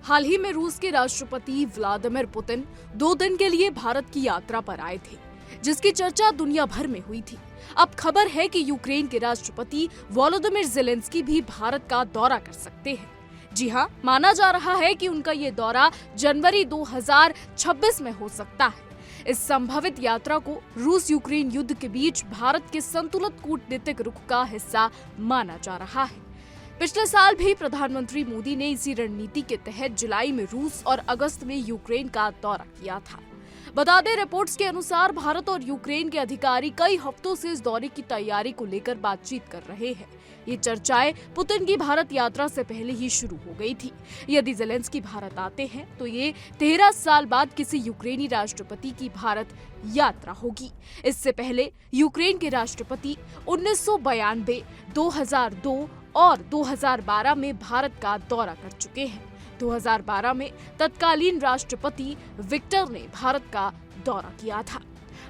हाल ही में रूस के राष्ट्रपति व्लादिमीर पुतिन 2 दिन के लिए भारत की यात्रा पर आए थे, जिसकी चर्चा दुनिया भर में हुई थी। अब खबर है कि यूक्रेन के राष्ट्रपति वोलोदिमीर ज़ेलेंस्की भी भारत का दौरा कर सकते हैं। जी हां, माना जा रहा है कि उनका ये दौरा जनवरी 2026 में हो सकता है। इस संभावित यात्रा को रूस यूक्रेन युद्ध के बीच भारत के संतुलित कूटनीतिक रुख का हिस्सा माना जा रहा है। पिछले साल भी प्रधानमंत्री मोदी ने इसी रणनीति के तहत जुलाई में रूस और अगस्त में यूक्रेन का दौरा किया था। बता दें, रिपोर्ट्स के अनुसार भारत और यूक्रेन के अधिकारी कई हफ्तों से इस दौरे की तैयारी को लेकर बातचीत कर रहे हैं। ये चर्चाएं पुतिन की भारत यात्रा से पहले ही शुरू हो गई थी। यदि ज़ेलेंस्की भारत आते हैं तो ये 13 साल बाद किसी यूक्रेनी राष्ट्रपति की भारत यात्रा होगी। इससे पहले यूक्रेन के राष्ट्रपति 1992, 2002 और 2012 में भारत का दौरा कर चुके हैं। 2012 में तत्कालीन राष्ट्रपति विक्टर ने भारत का दौरा किया था।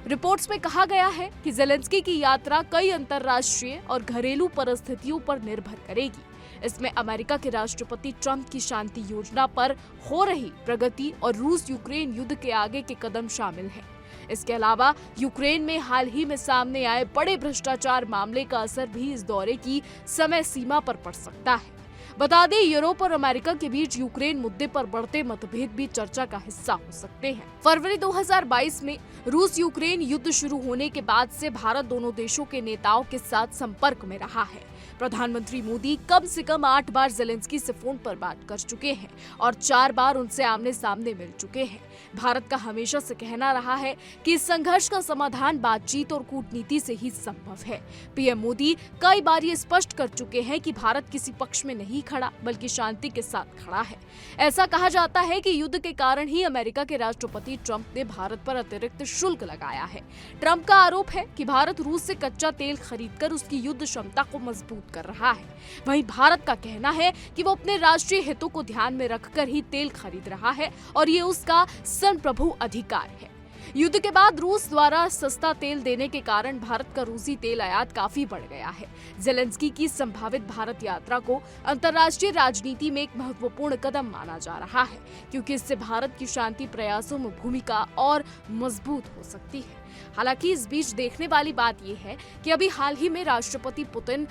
रिपोर्ट्स में कहा गया है कि ज़ेलेंस्की की यात्रा कई अंतर्राष्ट्रीय और घरेलू परिस्थितियों पर निर्भर करेगी। इसमें अमेरिका के राष्ट्रपति ट्रंप की शांति योजना पर हो रही प्रगति और रूस यूक्रेन युद्ध के आगे के कदम शामिल हैं। इसके अलावा यूक्रेन में हाल ही में सामने आए बड़े भ्रष्टाचार मामले का असर भी इस दौरे की समय सीमा पर पड़ सकता है। बता दें, यूरोप और अमेरिका के बीच यूक्रेन मुद्दे पर बढ़ते मतभेद भी चर्चा का हिस्सा हो सकते हैं। फरवरी 2022 में रूस यूक्रेन युद्ध शुरू होने के बाद से भारत दोनों देशों के नेताओं के साथ संपर्क में रहा है। प्रधानमंत्री मोदी कम से कम 8 बार ज़ेलेंस्की से फोन पर बात कर चुके हैं और 4 बार उनसे आमने सामने मिल चुके हैं। भारत का हमेशा से कहना रहा है कि इस संघर्ष का समाधान बातचीत और कूटनीति से ही संभव है। पीएम मोदी कई बार ये स्पष्ट कर चुके हैं कि भारत किसी पक्ष में नहीं खड़ा, बल्कि शांति के साथ खड़ा है। ऐसा कहा जाता है कि युद्ध के कारण ही अमेरिका के राष्ट्रपति ट्रंप ने भारत पर अतिरिक्त शुल्क लगाया है। ट्रंप का आरोप है कि भारत रूस से कच्चा तेल खरीदकर उसकी युद्ध क्षमता को मजबूत कर रहा है। वहीं भारत का कहना है कि वो अपने राष्ट्रीय हितों को ध्यान में रखकर ही तेल खरीद रहा है और ये उसका संप्रभु अधिकार है। युद्ध के बाद रूस द्वारा सस्ता तेल देने के कारण भारत का रूसी तेल आयात काफी बढ़ गया है। ज़ेलेंस्की की संभावित भारत यात्रा को अंतर्राष्ट्रीय राजनीति में एक महत्वपूर्ण कदम माना जा रहा है, क्योंकि इससे भारत की शांति प्रयासों में भूमिका और मजबूत हो सकती है। हालांकि इस बीच देखने वाली बात यह है कि अभी हाल ही में राष्ट्रपति पुतिन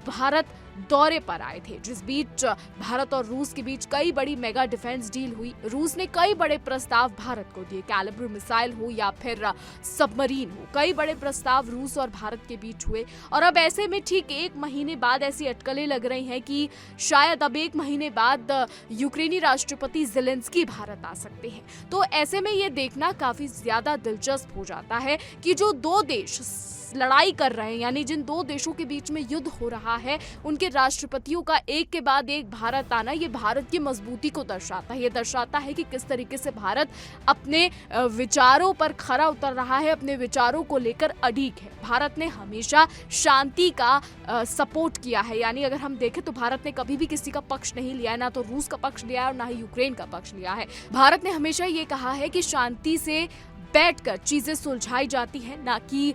भारत दौरे पर आए थे, जिस बीच भारत और रूस के बीच कई बड़ी मेगा डिफेंस डील हुई। रूस ने कई बड़े प्रस्ताव भारत को दिए, कैलिबर मिसाइल हो या फिर सबमरीन हो। कई बड़े प्रस्ताव रूस और भारत के बीच हुए और अब ऐसे में ठीक 1 महीने बाद ऐसी अटकलें लग रही हैं कि शायद अब 1 महीने बाद यूक्रेनी राष्ट्रपति ज़ेलेंस्की भारत आ सकते हैं। तो ऐसे में ये देखना काफी ज्यादा दिलचस्प हो जाता है कि जो 2 देश लड़ाई कर रहे हैं, यानी जिन 2 देशों के बीच में युद्ध हो रहा है, उनके राष्ट्रपतियों का एक के बाद एक भारत आना, ये भारत की मजबूती को दर्शाता है। ये दर्शाता है कि किस तरीके से भारत अपने विचारों पर खरा उतर रहा है, अपने विचारों को लेकर अडिग है। भारत ने हमेशा शांति का सपोर्ट किया है, यानी अगर हम देखें तो भारत ने कभी भी किसी का पक्ष नहीं लिया है, ना तो रूस का पक्ष लिया है और ना ही यूक्रेन का पक्ष लिया है। भारत ने हमेशा ये कहा है कि शांति से बैठकर चीजें सुलझाई जाती हैं, ना कि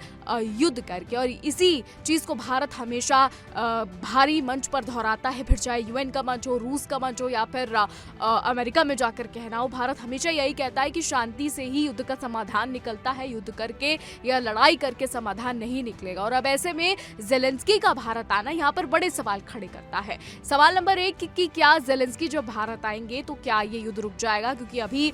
युद्ध करके, और इसी चीज को भारत हमेशा भारी मंच पर दोहराता है, फिर चाहे यूएन का मंच हो, रूस का मंच हो या फिर अमेरिका में जाकर कहना हो। भारत हमेशा यही कहता है कि शांति से ही युद्ध का समाधान निकलता है, युद्ध करके या लड़ाई करके समाधान नहीं निकलेगा। और अब ऐसे में ज़ेलेंस्की का भारत आना यहाँ पर बड़े सवाल खड़े करता है। सवाल नंबर 1 कि क्या ज़ेलेंस्की जब भारत आएंगे तो क्या ये युद्ध रुक जाएगा, क्योंकि अभी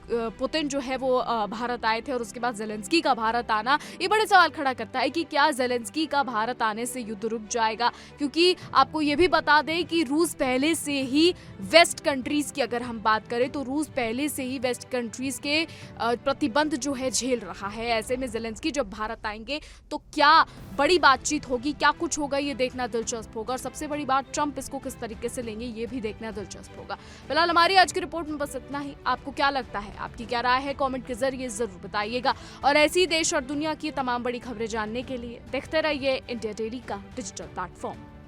पुतिन जो है वो भारत आए थे और उसके बाद ज़ेलेंस्की का भारत आना ये बड़े सवाल खड़ा करता है कि क्या ज़ेलेंस्की का भारत आने से युद्ध रुक जाएगा। क्योंकि आपको ये भी बता दें कि रूस पहले से ही वेस्ट कंट्रीज की अगर हम बात करें तो रूस पहले से ही वेस्ट कंट्रीज के प्रतिबंध जो है झेल रहा है। ऐसे में ज़ेलेंस्की जब भारत आएंगे तो क्या बड़ी बातचीत होगी, क्या कुछ होगा, ये देखना दिलचस्प होगा। और सबसे बड़ी बात, ट्रंप इसको किस तरीके से लेंगे ये भी देखना दिलचस्प होगा। फिलहाल हमारी आज की रिपोर्ट में बस इतना ही। आपको क्या लगता है, आपकी क्या राय है, कमेंट के जरिए जरूर बताइएगा। और ऐसी देश और दुनिया की तमाम बड़ी खबरें जानने के लिए देखते रहिए इंडिया डेली का डिजिटल प्लेटफॉर्म।